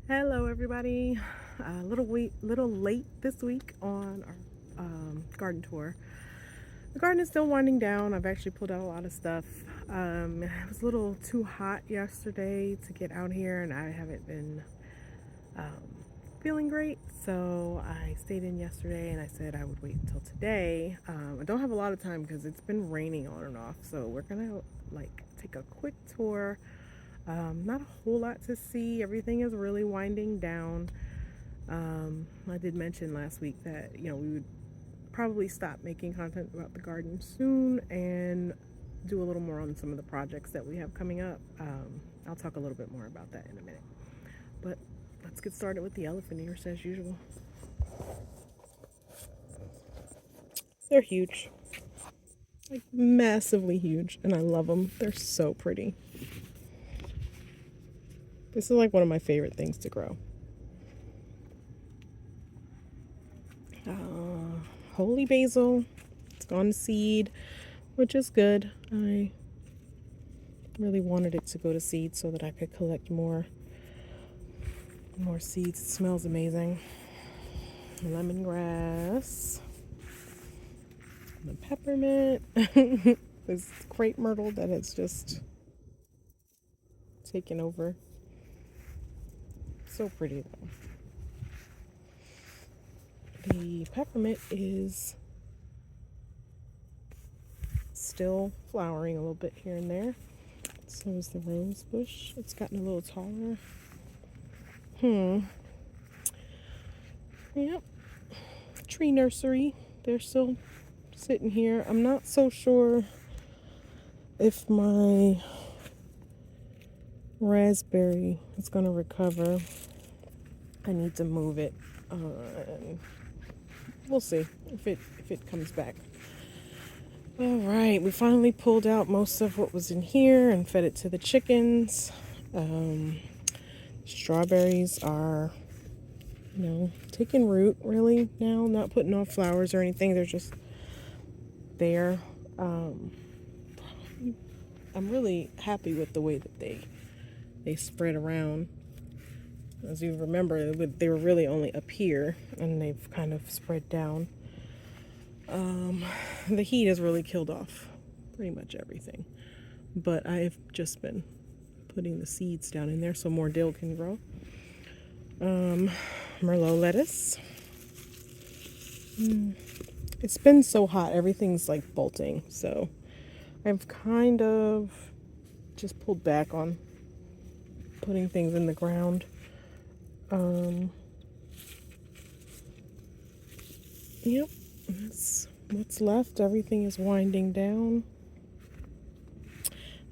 Hello, everybody. A little late this week on our garden tour. The garden is still winding down. I've actually pulled out a lot of stuff. It was a little too hot yesterday to get out here, and I haven't been feeling great. So I stayed in yesterday, and I said I would wait until today. I don't have a lot of time because it's been raining on and off. So we're gonna take a quick tour. Not a whole lot to see. Everything is really winding down. I did mention last week that we would probably stop making content about the garden soon and do a little more on some of the projects that we have coming up. I'll talk a little bit more about that in a minute. But let's get started with the elephant ears as usual. They're huge, like massively huge, and I love them. They're so pretty. This is like one of my favorite things to grow. Holy basil. It's gone to seed, which is good. I really wanted it to go to seed so that I could collect more seeds. It smells amazing. Lemongrass. The peppermint. This crepe myrtle that has just taken over. So pretty though. The peppermint is still flowering a little bit here and there. So is the rose bush. It's gotten a little taller. Yep. Tree nursery. They're still sitting here. I'm not so sure if my raspberry is going to recover. I need to move it. And we'll see if it comes back. All right, we finally pulled out most of what was in here and fed it to the chickens. Strawberries are, taking root really now, not putting off flowers or anything. They're just there. I'm really happy with the way that they spread around. As you remember, they were really only up here, and they've kind of spread down. The heat has really killed off pretty much everything. But I've just been putting the seeds down in there so more dill can grow. Merlot lettuce. It's been so hot, everything's like bolting. So I've kind of just pulled back on putting things in the ground. Yep, that's what's left. Everything is winding down.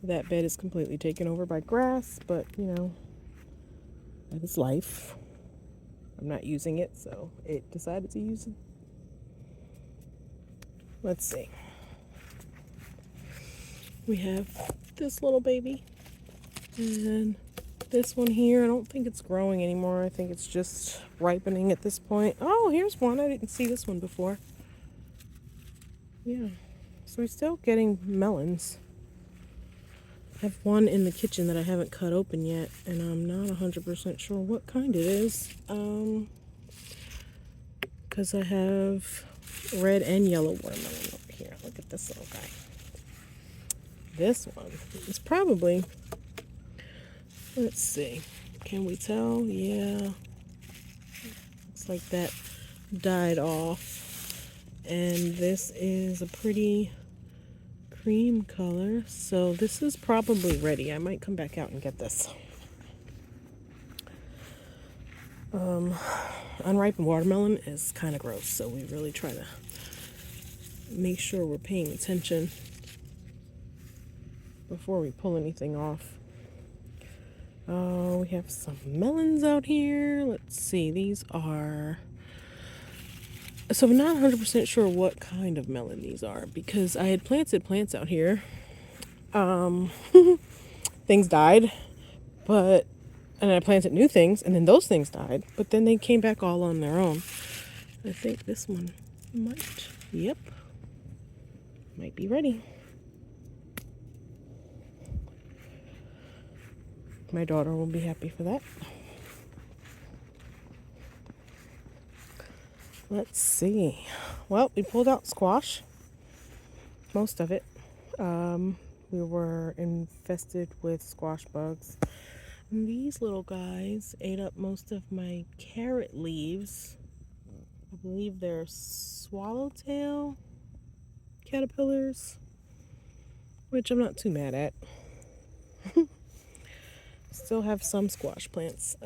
That bed is completely taken over by grass, but that is life. I'm not using it, so it decided to use it. Let's see. We have this little baby, and this one here. I don't think it's growing anymore. I think it's just ripening at this point. Oh, here's one. I didn't see this one before. Yeah, so we're still getting melons. I have one in the kitchen that I haven't cut open yet, and I'm not 100% sure what kind it is. Because I have red and yellow watermelon over here. Look at this little guy. This one is probably, let's see, can we tell? Yeah, looks like that died off. And this is a pretty cream color, so this is probably ready. I might come back out and get this. Unripened watermelon is kind of gross, so we really try to make sure we're paying attention before we pull anything off. We have some melons out here. Let's see, these are, so I'm not 100% sure what kind of melon these are because I had planted plants out here. Things died, and I planted new things, and then those things died, but then they came back all on their own. I think this one might be ready. My daughter will be happy for that. Let's see. Well, we pulled out squash, most of it. We were infested with squash bugs. And these little guys ate up most of my carrot leaves. I believe they're swallowtail caterpillars, which I'm not too mad at. Still have some squash plants,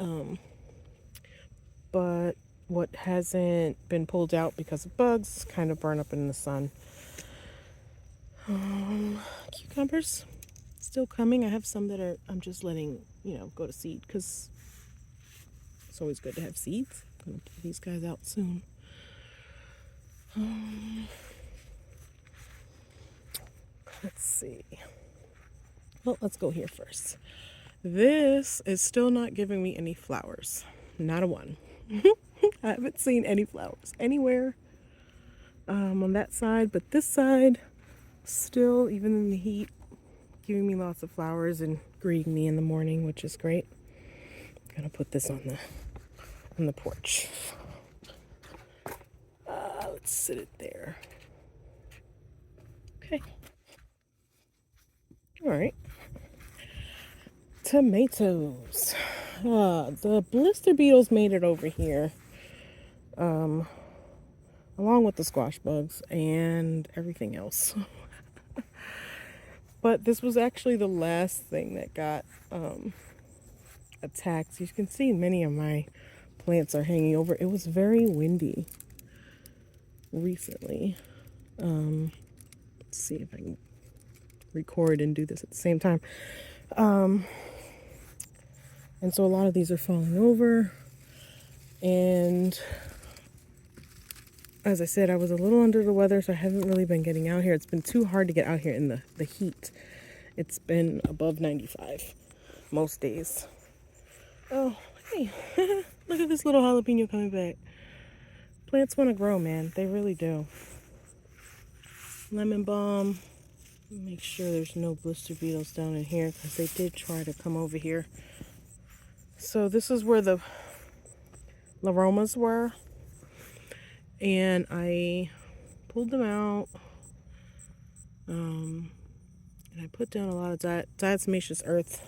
but what hasn't been pulled out because of bugs kind of burn up in the sun. Cucumbers still coming. I have some that I'm just letting go to seed because it's always good to have seeds. I'm gonna pull these guys out soon. Let's see. Well, let's go here first. This is still not giving me any flowers. Not a one. I haven't seen any flowers anywhere on that side, but this side still, even in the heat, giving me lots of flowers and greeting me in the morning, which is great. I'm gonna put this on the porch. Let's sit it there. Okay. All right. Tomatoes. The blister beetles made it over here, along with the squash bugs and everything else. But this was actually the last thing that got attacked. You can see many of my plants are hanging over. It was very windy recently. Let's see if I can record and do this at the same time. And so a lot of these are falling over. And as I said, I was a little under the weather, so I haven't really been getting out here. It's been too hard to get out here in the heat. It's been above 95 most days. Oh, hey, look at this little jalapeno coming back. Plants want to grow, man. They really do. Lemon balm. Make sure there's no blister beetles down in here because they did try to come over here. So this is where the laromas were. And I pulled them out. And I put down a lot of diatomaceous earth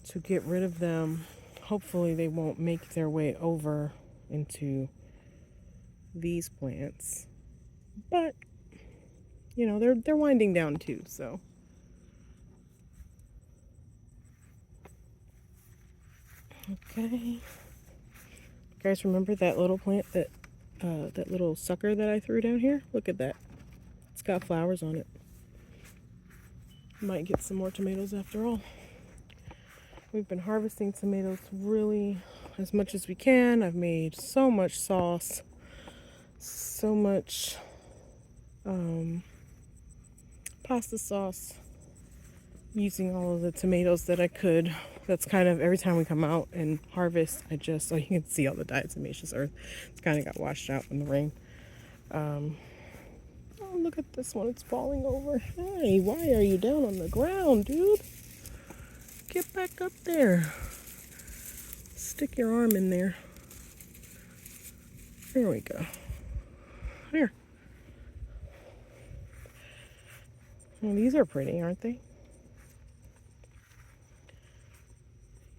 to get rid of them. Hopefully they won't make their way over into these plants. But they're winding down too, so. Okay. You guys remember that little plant that little sucker that I threw down here? Look at that. It's got flowers on it. Might get some more tomatoes after all. We've been harvesting tomatoes really as much as we can. I've made so much sauce, so much pasta sauce using all of the tomatoes that I could. That's kind of every time we come out and harvest, so you can see all the diatomaceous earth. It's kind of got washed out in the rain. Oh, look at this one. It's falling over. Hey, why are you down on the ground, dude? Get back up there. Stick your arm in there. There we go. Here. Well, these are pretty, aren't they?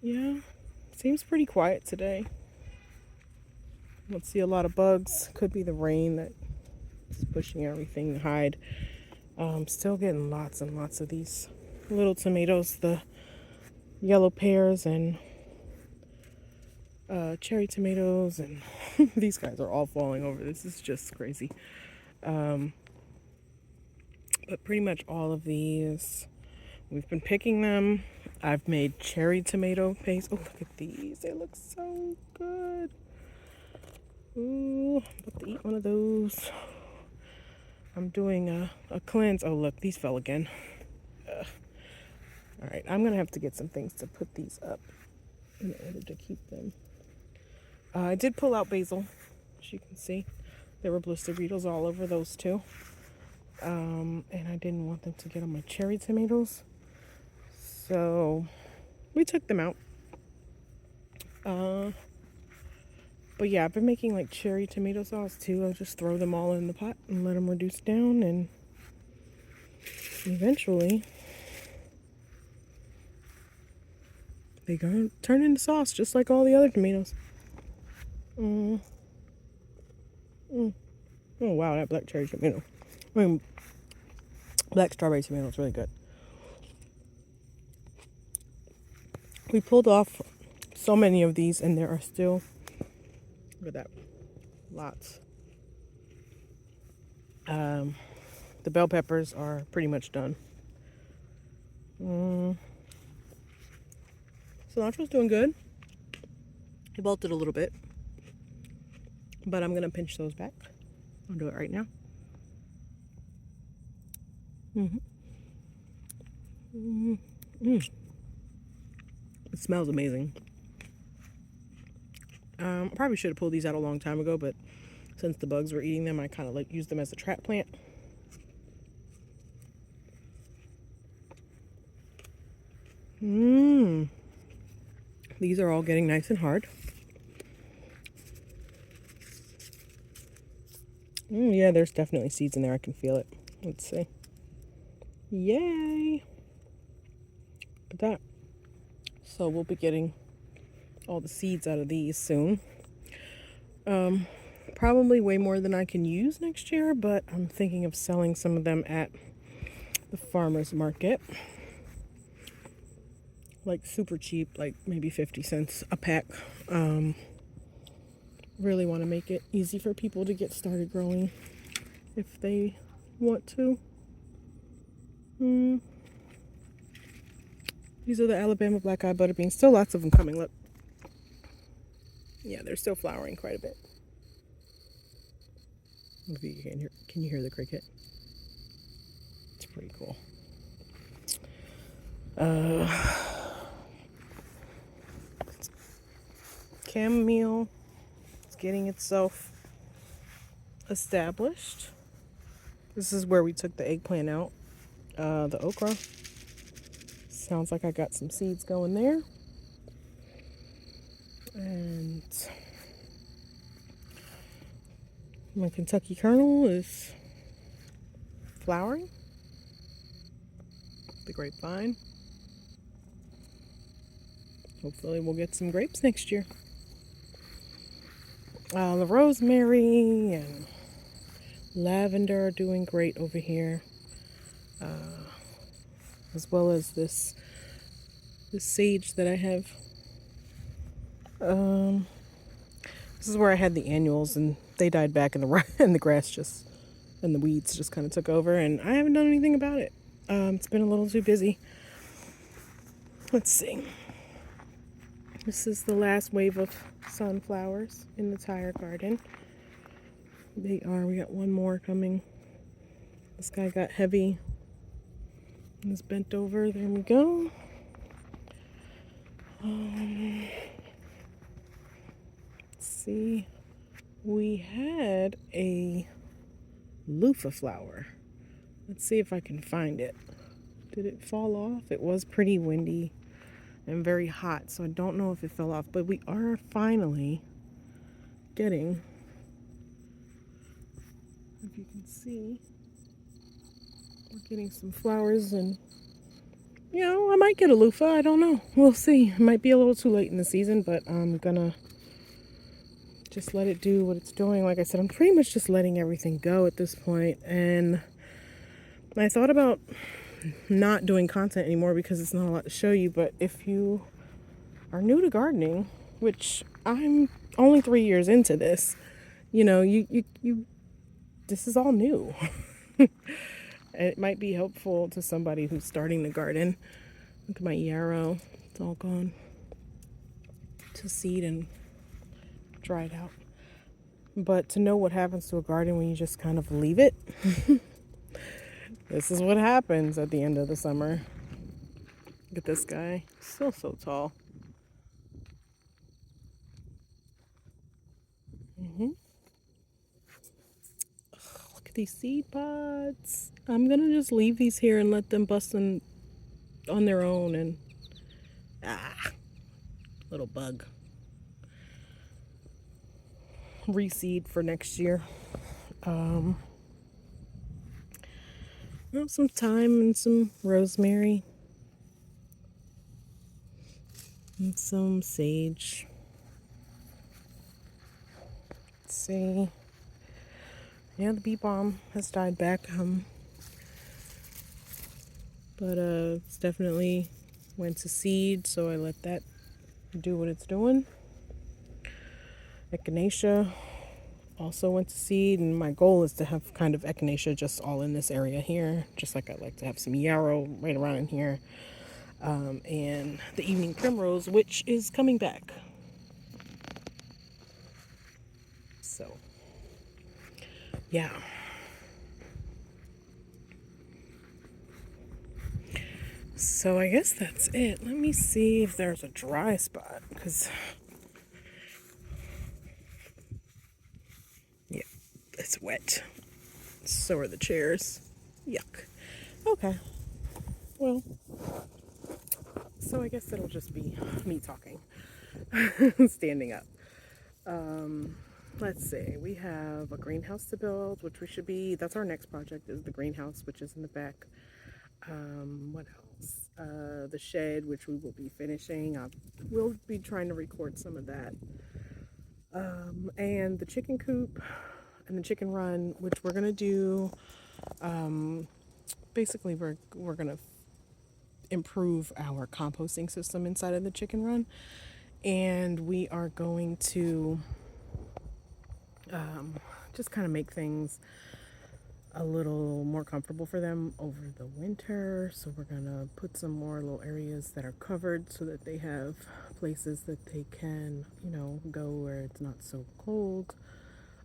Yeah, seems pretty quiet today. Don't see a lot of bugs. Could be the rain that's pushing everything to hide. Still getting lots and lots of these little tomatoes, the yellow pears and cherry tomatoes, and these guys are all falling over. This is just crazy. But pretty much all of these, we've been picking them. I've made cherry tomato paste. Oh, look at these. They look so good. Ooh, I'm about to eat one of those. I'm doing a cleanse. Oh, look, these fell again. All right, I'm going to have to get some things to put these up in order to keep them. I did pull out basil, as you can see. There were blister beetles all over those too. And I didn't want them to get on my cherry tomatoes. So we took them out. But yeah, I've been making like cherry tomato sauce too. I'll just throw them all in the pot and let them reduce down, and eventually they're gonna turn into sauce just like all the other tomatoes. Mm. Mm. Oh wow, that black cherry tomato. I mean, black strawberry tomato is really good. We pulled off so many of these, and there are still, look at that, lots. The bell peppers are pretty much done. Cilantro's doing good. It bolted a little bit, but I'm gonna pinch those back. I'll do it right now. It smells amazing. I probably should have pulled these out a long time ago, but since the bugs were eating them, I kind of like used them as a trap plant. These are all getting nice and hard. Yeah, there's definitely seeds in there. I can feel it. Let's see. Yay! Look at that. So we'll be getting all the seeds out of these soon. Probably way more than I can use next year, but I'm thinking of selling some of them at the farmer's market. Like super cheap, like maybe 50 cents a pack. Really want to make it easy for people to get started growing if they want to. These are the Alabama black-eyed butterbeans. Still lots of them coming. Look. Yeah, they're still flowering quite a bit. If you can you hear the cricket? It's pretty cool. Chamomile is getting itself established. This is where we took the eggplant out. The okra. Sounds like I got some seeds going there. And my Kentucky kernel is flowering. The grapevine. Hopefully we'll get some grapes next year. The rosemary and lavender are doing great over here. As well as this sage that I have. This is where I had the annuals, and they died back, and the grass and the weeds just kind of took over, and I haven't done anything about it. It's been a little too busy. Let's see. This is the last wave of sunflowers in the tire garden. We got one more coming. This guy got heavy and is bent over. There we go. Let's see. We had a loofah flower. Let's see if I can find it. Did it fall off? It was pretty windy and very hot, so I don't know if it fell off, but we are finally getting, if you can see, we're getting some flowers, and I might get a loofah. I don't know. We'll see. It might be a little too late in the season, but I'm gonna just let it do what it's doing. Like I said, I'm pretty much just letting everything go at this point, and I thought about not doing content anymore because it's not a lot to show you, but if you are new to gardening, which I'm only 3 years into this, this is all new. It might be helpful to somebody who's starting to garden. Look at my yarrow. It's all gone to seed and dried out. But to know what happens to a garden when you just kind of leave it, this is what happens at the end of the summer. Look at this guy. Still so tall. Look at these seed pods. I'm going to just leave these here and let them bust on their own. And little bug. reseed for next year. Some thyme and some rosemary and some sage. Let's see. Yeah, the bee balm has died back. But it's definitely went to seed, so I let that do what it's doing. Echinacea also went to seed, and my goal is to have kind of echinacea just all in this area here, just like I like to have some yarrow right around in here, and the evening primrose, which is coming back. So, yeah. So I guess that's it. Let me see if there's a dry spot, because yeah, it's wet. So are the chairs. Yuck. Okay. Well, so I guess it'll just be me talking, standing up. Let's see. We have a greenhouse to build, which we should be. That's our next project, is the greenhouse, which is in the back. What else? The shed, which we will be finishing. We'll be trying to record some of that. And the chicken coop and the chicken run, which we're gonna do. Basically, we're gonna improve our composting system inside of the chicken run, and we are going to just kind of make things a little more comfortable for them over the winter. So we're gonna put some more little areas that are covered so that they have places that they can, go where it's not so cold.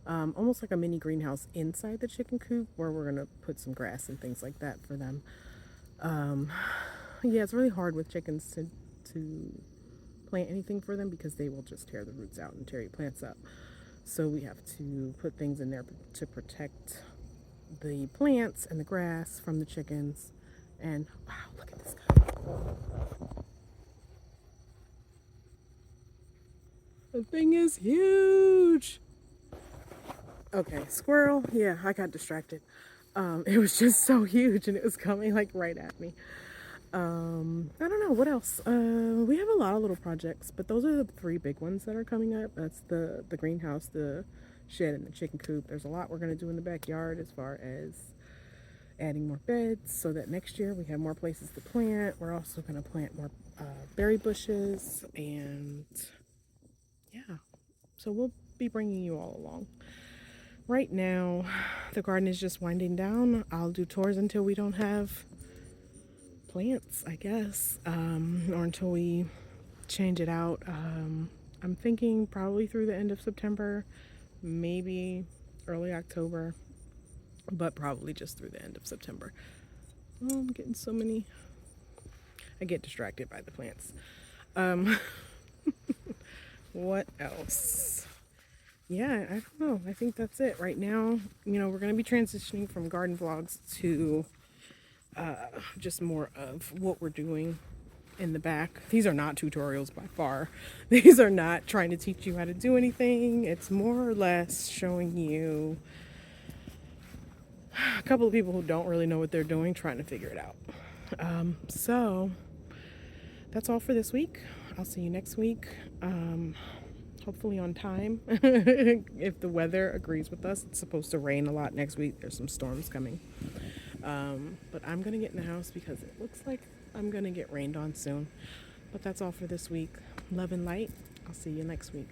Almost like a mini greenhouse inside the chicken coop, where we're gonna put some grass and things like that for them. Yeah, it's really hard with chickens to plant anything for them, because they will just tear the roots out and tear your plants up. So we have to put things in there to protect the plants and the grass from the chickens. And wow, look at this guy. The thing is huge. Okay, squirrel. Yeah, I got distracted. It was just so huge, and it was coming like right at me. I don't know what else. We have a lot of little projects, but those are the three big ones that are coming up. That's the greenhouse, the shed, and the chicken coop. There's a lot we're going to do in the backyard as far as adding more beds, so that next year we have more places to plant. We're also going to plant more berry bushes, and yeah, so we'll be bringing you all along. Right now, the garden is just winding down. I'll do tours until we don't have plants, I guess, or until we change it out. I'm thinking probably through the end of September, maybe early October, but probably just through the end of September. Oh, I'm getting so many. I get distracted by the plants. What else? Yeah, I don't know. I think that's it right now. We're going to be transitioning from garden vlogs to just more of what we're doing in the back. These are not tutorials by far. These are not trying to teach you how to do anything. It's more or less showing you a couple of people who don't really know what they're doing, trying to figure it out. So that's all for this week. I'll see you next week. Hopefully on time. If the weather agrees with us. It's supposed to rain a lot next week. There's some storms coming. But I'm going to get in the house because it looks like I'm going to get rained on soon. But that's all for this week. Love and light. I'll see you next week.